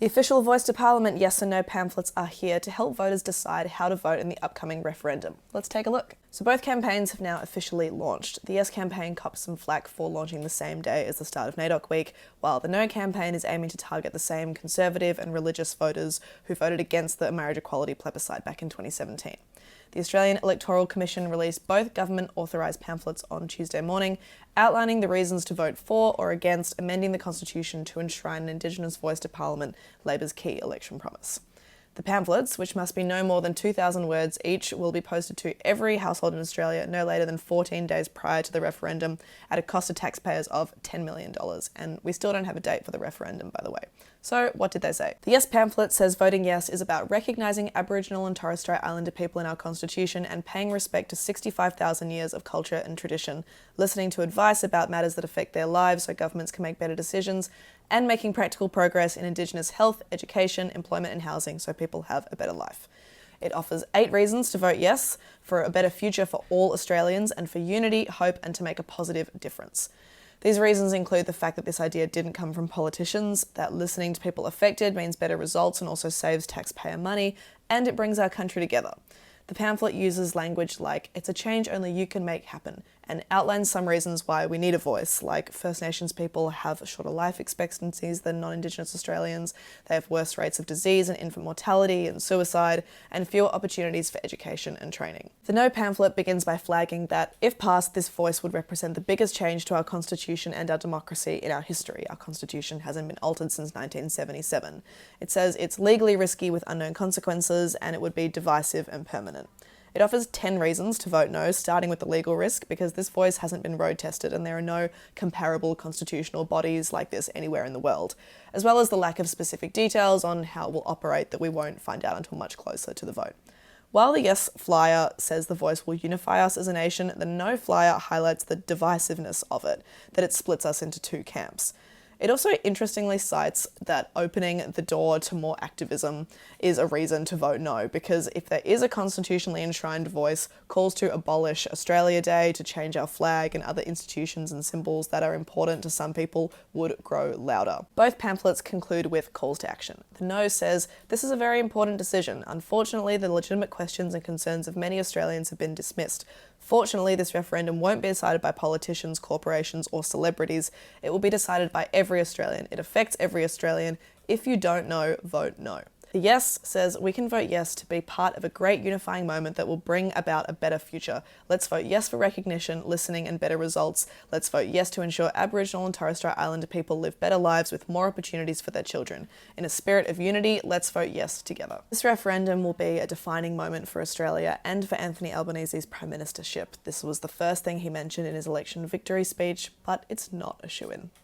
The official Voice to Parliament yes and no pamphlets are here to help voters decide how to vote in the upcoming referendum. Let's take a look. So both campaigns have now officially launched. The Yes campaign copped some flack for launching the same day as the start of NAIDOC week, while the No campaign is aiming to target the same conservative and religious voters who voted against the marriage equality plebiscite back in 2017. The Australian Electoral Commission released both government-authorised pamphlets on Tuesday morning, outlining the reasons to vote for or against amending the Constitution to enshrine an Indigenous voice to Parliament, Labor's key election promise. The pamphlets, which must be no more than 2,000 words each, will be posted to every household in Australia no later than 14 days prior to the referendum at a cost to taxpayers of $10 million. And we still don't have a date for the referendum, by the way. So what did they say? The Yes pamphlet says voting yes is about recognising Aboriginal and Torres Strait Islander people in our Constitution and paying respect to 65,000 years of culture and tradition, listening to advice about matters that affect their lives so governments can make better decisions, and making practical progress in Indigenous health, education, employment and housing so people have a better life. It offers 8 reasons to vote yes, for a better future for all Australians and for unity, hope and to make a positive difference. These reasons include the fact that this idea didn't come from politicians, that listening to people affected means better results and also saves taxpayer money, and it brings our country together. The pamphlet uses language like, "It's a change only you can make happen," and outlines some reasons why we need a voice, like First Nations people have shorter life expectancies than non-Indigenous Australians, they have worse rates of disease and infant mortality and suicide, and fewer opportunities for education and training. The No pamphlet begins by flagging that, if passed, this voice would represent the biggest change to our Constitution and our democracy in our history. Our Constitution hasn't been altered since 1977. It says it's legally risky with unknown consequences, and it would be divisive and permanent. It offers 10 reasons to vote no, starting with the legal risk, because this voice hasn't been road tested and there are no comparable constitutional bodies like this anywhere in the world, as well as the lack of specific details on how it will operate that we won't find out until much closer to the vote. While the Yes flyer says the voice will unify us as a nation, the No flyer highlights the divisiveness of it, that it splits us into 2 camps. It also interestingly cites that opening the door to more activism is a reason to vote no, because if there is a constitutionally enshrined voice, calls to abolish Australia Day, to change our flag and other institutions and symbols that are important to some people would grow louder. Both pamphlets conclude with calls to action. The No says, "This is a very important decision. Unfortunately, the legitimate questions and concerns of many Australians have been dismissed. Fortunately, this referendum won't be decided by politicians, corporations or celebrities. It will be decided by every Australian. It affects every Australian. If you don't know, vote no." The Yes says we can vote yes to be part of a great unifying moment that will bring about a better future. Let's vote yes for recognition, listening and better results. Let's vote yes to ensure Aboriginal and Torres Strait Islander people live better lives with more opportunities for their children. In a spirit of unity, let's vote yes together. This referendum will be a defining moment for Australia and for Anthony Albanese's Prime Ministership. This was the first thing he mentioned in his election victory speech, but it's not a shoo-in.